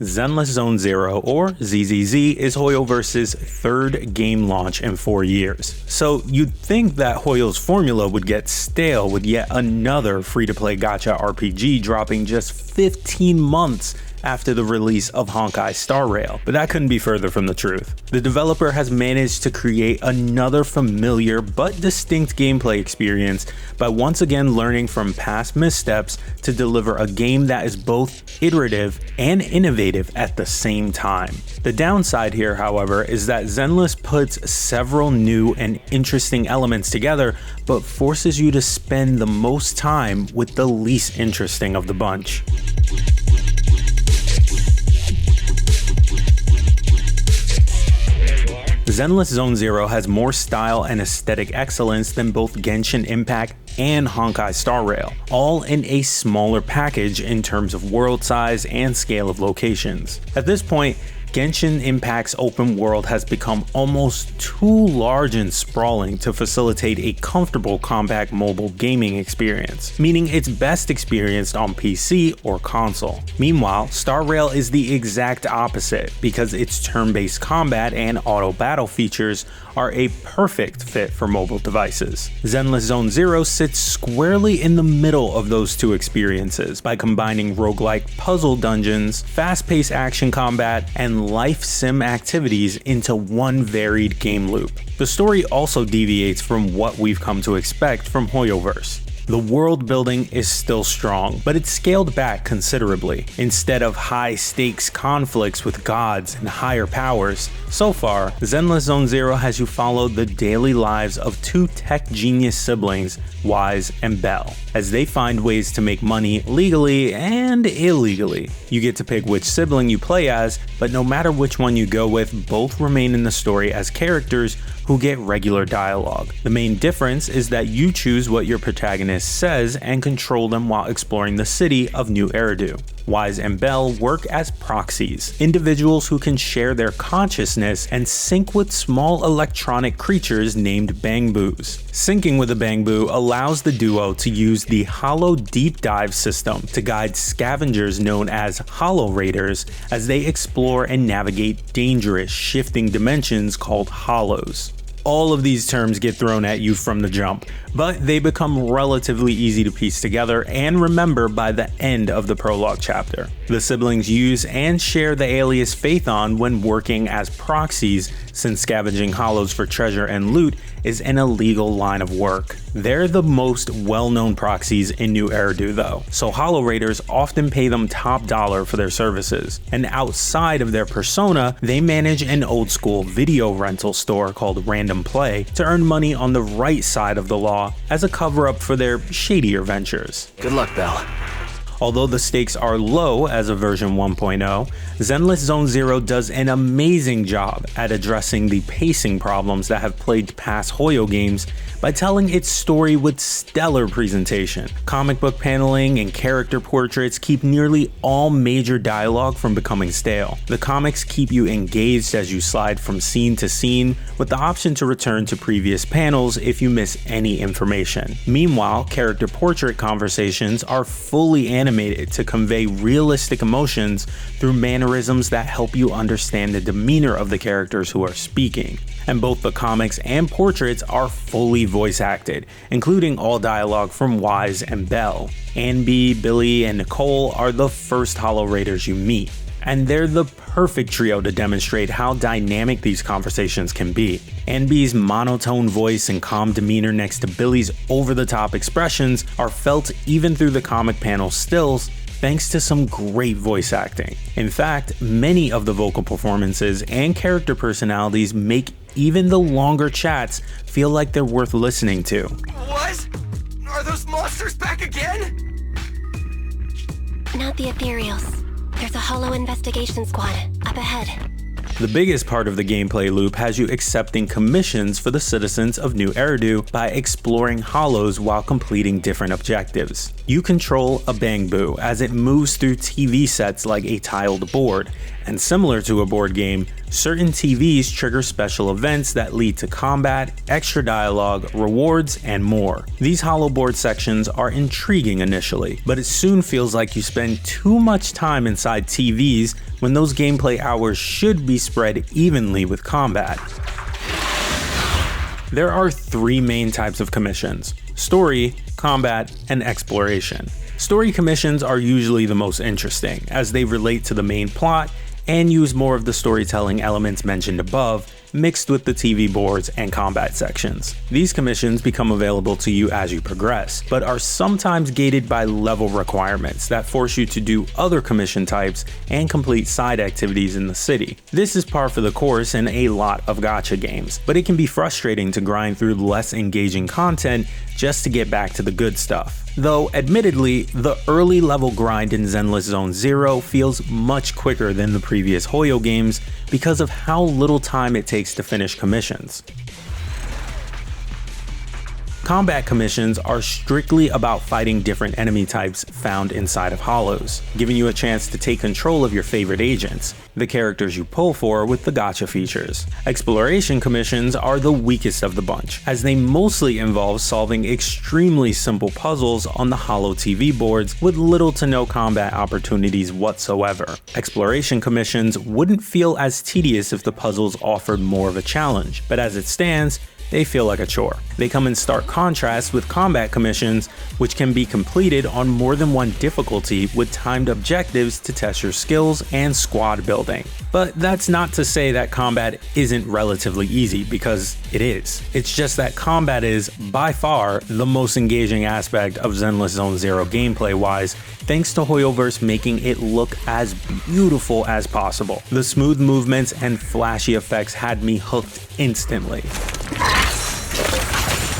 Zenless Zone Zero, or ZZZ, is HoYoverse's third game launch in 4 years. So you'd think that HoYo's formula would get stale with yet another free-to-play gacha RPG dropping just 15 months after the release of Honkai Star Rail, but that couldn't be further from the truth. The developer has managed to create another familiar but distinct gameplay experience by once again learning from past missteps to deliver a game that is both iterative and innovative at the same time. The downside here, however, is that Zenless puts several new and interesting elements together, but forces you to spend the most time with the least interesting of the bunch. Zenless Zone Zero has more style and aesthetic excellence than both Genshin Impact and Honkai Star Rail, all in a smaller package in terms of world size and scale of locations. At this point, Genshin Impact's open world has become almost too large and sprawling to facilitate a comfortable compact mobile gaming experience, meaning it's best experienced on PC or console. Meanwhile, Star Rail is the exact opposite because its turn-based combat and auto battle features are a perfect fit for mobile devices. Zenless Zone Zero sits squarely in the middle of those two experiences by combining roguelike puzzle dungeons, fast-paced action combat, and life sim activities into one varied game loop. The story also deviates from what we've come to expect from HoYoverse. The world building is still strong, but it's scaled back considerably. Instead of high-stakes conflicts with gods and higher powers, so far, Zenless Zone Zero has you follow the daily lives of two tech genius siblings, Wise and Bell, as they find ways to make money legally and illegally. You get to pick which sibling you play as, but no matter which one you go with, both remain in the story as characters who get regular dialogue. The main difference is that you choose what your protagonist says and control them while exploring the city of New Eridu. Wise and Bell work as proxies, individuals who can share their consciousness and sync with small electronic creatures named Bangboos. Syncing with a Bangboo allows the duo to use the HoLo Deep Dive system to guide scavengers known as HoLo Raiders as they explore and navigate dangerous, shifting dimensions called HoLos. All of these terms get thrown at you from the jump, but they become relatively easy to piece together and remember by the end of the prologue chapter. The siblings use and share the alias Phaethon when working as proxies, since scavenging HoLos for treasure and loot is an illegal line of work. They're the most well-known proxies in New Eridu though, so HoLo Raiders often pay them top dollar for their services. And outside of their persona, they manage an old-school video rental store called Random Play to earn money on the right side of the law as a cover-up for their shadier ventures. Good luck, Bell. Although the stakes are low as of version 1.0, Zenless Zone Zero does an amazing job at addressing the pacing problems that have plagued past HoYo games by telling its story with stellar presentation. Comic book paneling and character portraits keep nearly all major dialogue from becoming stale. The comics keep you engaged as you slide from scene to scene, with the option to return to previous panels if you miss any information. Meanwhile, character portrait conversations are fully animated to convey realistic emotions through mannerisms that help you understand the demeanor of the characters who are speaking. And both the comics and portraits are fully voice acted, including all dialogue from Wise and Bell. Anby, Billy, and Nicole are the first HoLo Raiders you meet, and they're the perfect trio to demonstrate how dynamic these conversations can be. Anby's monotone voice and calm demeanor next to Billy's over-the-top expressions are felt even through the comic panel stills, thanks to some great voice acting. In fact, many of the vocal performances and character personalities make even the longer chats feel like they're worth listening to. What? Are those monsters back again? Not the ethereals. There's a HoLo investigation squad up ahead. The biggest part of the gameplay loop has you accepting commissions for the citizens of New Eridu by exploring HoLos while completing different objectives. You control a Bangboo as it moves through TV sets like a tiled board, and similar to a board game, Certain TVs trigger special events that lead to combat, extra dialogue, rewards, and more. These holoboard sections are intriguing initially, but it soon feels like you spend too much time inside TVs when those gameplay hours should be spread evenly with combat. There are three main types of commissions: story, combat, and exploration. Story commissions are usually the most interesting, as they relate to the main plot and use more of the storytelling elements mentioned above, mixed with the TV boards and combat sections. These commissions become available to you as you progress, but are sometimes gated by level requirements that force you to do other commission types and complete side activities in the city. This is par for the course in a lot of gacha games, but it can be frustrating to grind through less engaging content just to get back to the good stuff. Though admittedly, the early level grind in Zenless Zone Zero feels much quicker than the previous HoYo games because of how little time it takes to finish commissions. Combat commissions are strictly about fighting different enemy types found inside of holos, giving you a chance to take control of your favorite agents, the characters you pull for with the gacha features. Exploration commissions are the weakest of the bunch, as they mostly involve solving extremely simple puzzles on the holo TV boards with little to no combat opportunities whatsoever. Exploration commissions wouldn't feel as tedious if the puzzles offered more of a challenge, but as it stands, they feel like a chore. They come in stark contrast with combat commissions, which can be completed on more than one difficulty with timed objectives to test your skills and squad building. But that's not to say that combat isn't relatively easy, because it is. It's just that combat is, by far, the most engaging aspect of Zenless Zone Zero gameplay-wise, thanks to HoYoverse making it look as beautiful as possible. The smooth movements and flashy effects had me hooked instantly.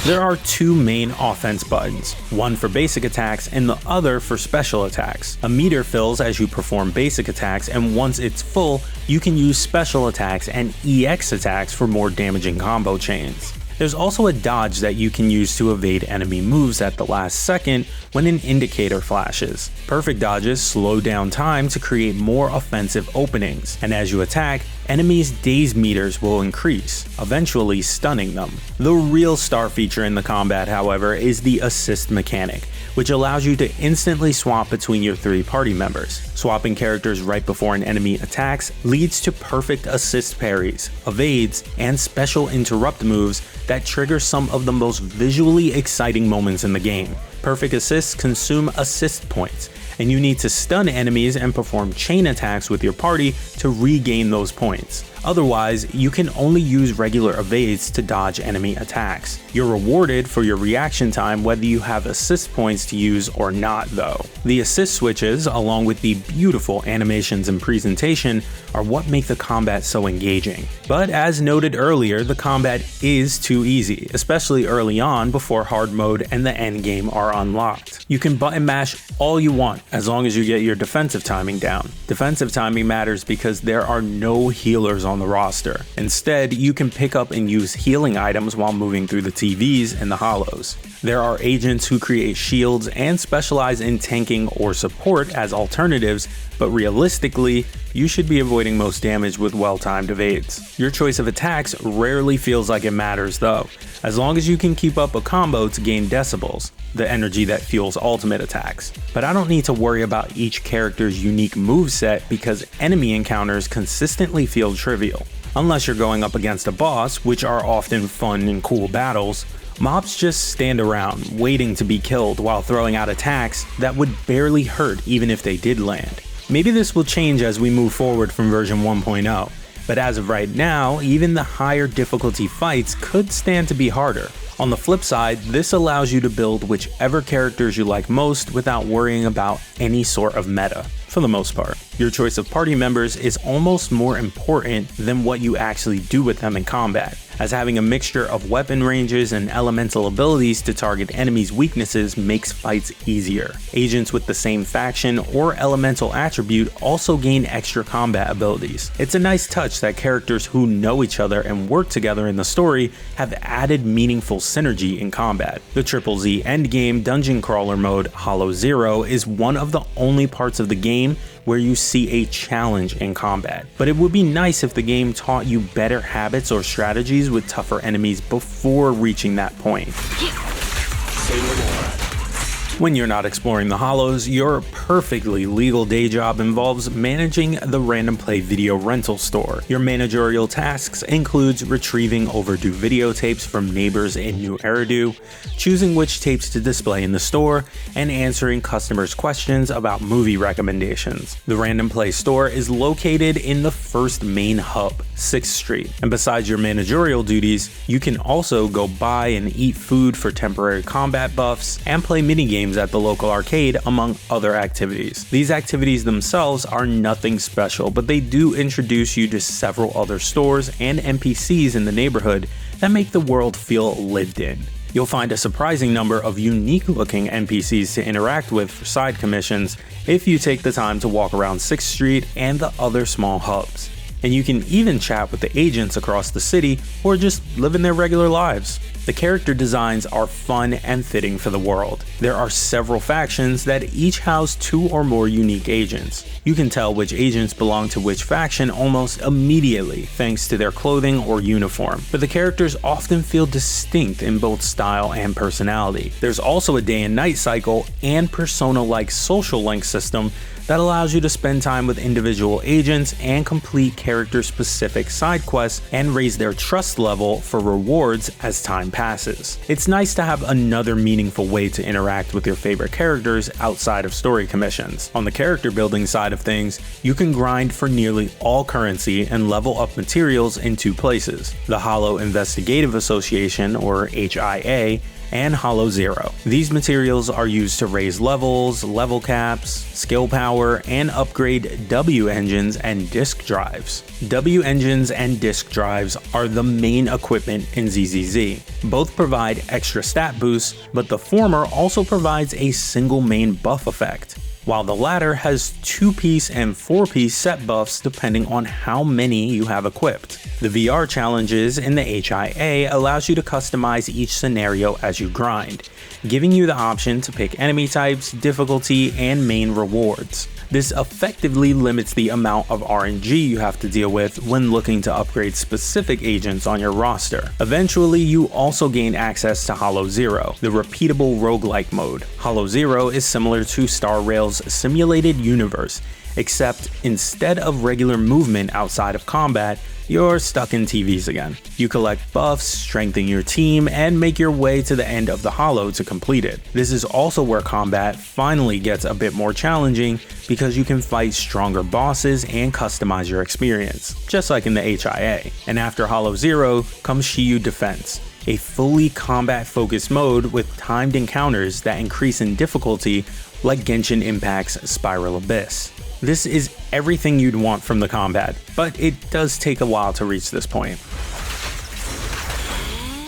There are two main offense buttons, one for basic attacks and the other for special attacks. A meter fills as you perform basic attacks, and once it's full, you can use special attacks and EX attacks for more damaging combo chains. There's also a dodge that you can use to evade enemy moves at the last second when an indicator flashes. Perfect dodges slow down time to create more offensive openings, and as you attack, enemies' daze meters will increase, eventually stunning them. The real star feature in the combat, however, is the assist mechanic, which allows you to instantly swap between your three party members. Swapping characters right before an enemy attacks leads to perfect assist parries, evades, and special interrupt moves that trigger some of the most visually exciting moments in the game. Perfect assists consume assist points, and you need to stun enemies and perform chain attacks with your party to regain those points. Otherwise, you can only use regular evades to dodge enemy attacks. You're rewarded for your reaction time whether you have assist points to use or not though. The assist switches, along with the beautiful animations and presentation, are what make the combat so engaging. But as noted earlier, the combat is too easy, especially early on before hard mode and the endgame are unlocked. You can button mash all you want as long as you get your defensive timing down. Defensive timing matters because there are no healers on the roster. Instead, you can pick up and use healing items while moving through the TVs and the holos. There are agents who create shields and specialize in tanking or support as alternatives, but realistically, you should be avoiding most damage with well-timed evades. Your choice of attacks rarely feels like it matters though, as long as you can keep up a combo to gain decibels, the energy that fuels ultimate attacks. But I don't need to worry about each character's unique moveset because enemy encounters consistently feel trivial. Unless you're going up against a boss, which are often fun and cool battles, mobs just stand around, waiting to be killed while throwing out attacks that would barely hurt even if they did land. Maybe this will change as we move forward from version 1.0, but as of right now, even the higher difficulty fights could stand to be harder. On the flip side, this allows you to build whichever characters you like most without worrying about any sort of meta, for the most part. Your choice of party members is almost more important than what you actually do with them in combat, as having a mixture of weapon ranges and elemental abilities to target enemies' weaknesses makes fights easier. Agents with the same faction or elemental attribute also gain extra combat abilities. It's a nice touch that characters who know each other and work together in the story have added meaningful synergy in combat. The ZZZ endgame dungeon crawler mode, Holo Zero, is one of the only parts of the game where you see a challenge in combat. But it would be nice if the game taught you better habits or strategies with tougher enemies before reaching that point. When you're not exploring the Hollows, your perfectly legal day job involves managing the Random Play video rental store. Your managerial tasks includes retrieving overdue videotapes from neighbors in New Eridu, choosing which tapes to display in the store, and answering customers' questions about movie recommendations. The Random Play store is located in the first main hub, 6th Street, and besides your managerial duties, you can also go buy and eat food for temporary combat buffs and play minigames at the local arcade, among other activities. These activities themselves are nothing special, but they do introduce you to several other stores and NPCs in the neighborhood that make the world feel lived in. You'll find a surprising number of unique looking NPCs to interact with for side commissions if you take the time to walk around 6th Street and the other small hubs. And you can even chat with the agents across the city who are just living their regular lives. The character designs are fun and fitting for the world. There are several factions that each house 2 or more unique agents. You can tell which agents belong to which faction almost immediately thanks to their clothing or uniform, but the characters often feel distinct in both style and personality. There's also a day and night cycle and persona-like social link system that allows you to spend time with individual agents and complete character-specific side quests and raise their trust level for rewards as time passes. It's nice to have another meaningful way to interact with your favorite characters outside of story commissions. On the character building side of things, you can grind for nearly all currency and level up materials in 2 places: the HoYo Investigative Association, or HIA, and Hollow Zero. These materials are used to raise levels, level caps, skill power, and upgrade W engines and disk drives. W engines and disk drives are the main equipment in ZZZ. Both provide extra stat boosts, but the former also provides a single main buff effect, while the latter has 2-piece and 4-piece set buffs depending on how many you have equipped. The VR challenges in the HIA allows you to customize each scenario as you grind, giving you the option to pick enemy types, difficulty, and main rewards. This effectively limits the amount of RNG you have to deal with when looking to upgrade specific agents on your roster. Eventually, you also gain access to Hollow Zero, the repeatable roguelike mode. Hollow Zero is similar to Star Rail's simulated universe, except instead of regular movement outside of combat, you're stuck in TVs again. You collect buffs, strengthen your team, and make your way to the end of the Hollow to complete it. This is also where combat finally gets a bit more challenging because you can fight stronger bosses and customize your experience, just like in the HIA. And after Hollow Zero comes Shiyu Defense, a fully combat-focused mode with timed encounters that increase in difficulty like Genshin Impact's Spiral Abyss. This is everything you'd want from the combat, but it does take a while to reach this point.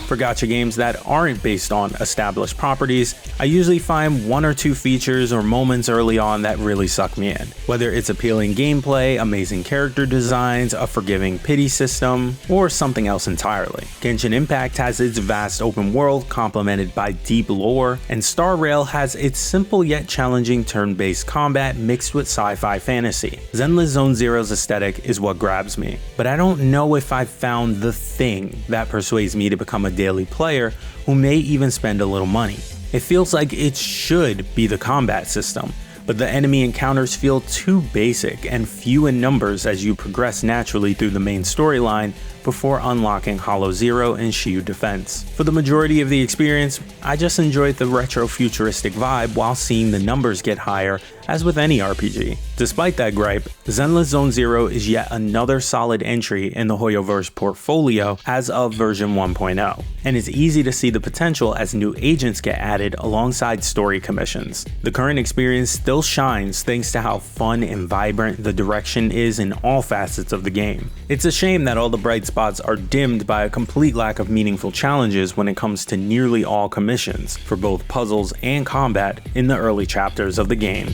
For gacha games that aren't based on established properties, I usually find 1 or 2 features or moments early on that really suck me in. Whether it's appealing gameplay, amazing character designs, a forgiving pity system, or something else entirely. Genshin Impact has its vast open world complemented by deep lore, and Star Rail has its simple yet challenging turn-based combat mixed with sci-fi fantasy. Zenless Zone Zero's aesthetic is what grabs me, but I don't know if I've found the thing that persuades me to become a daily player who may even spend a little money. It feels like it should be the combat system, but the enemy encounters feel too basic and few in numbers as you progress naturally through the main storyline before unlocking Hollow Zero and Shiyu Defense. For the majority of the experience, I just enjoyed the retro-futuristic vibe while seeing the numbers get higher, as with any RPG. Despite that gripe, Zenless Zone Zero is yet another solid entry in the HoYoverse portfolio as of version 1.0, and it's easy to see the potential as new agents get added alongside story commissions. The current experience still shines thanks to how fun and vibrant the direction is in all facets of the game. It's a shame that all the bright spots are dimmed by a complete lack of meaningful challenges when it comes to nearly all commissions, for both puzzles and combat in the early chapters of the game.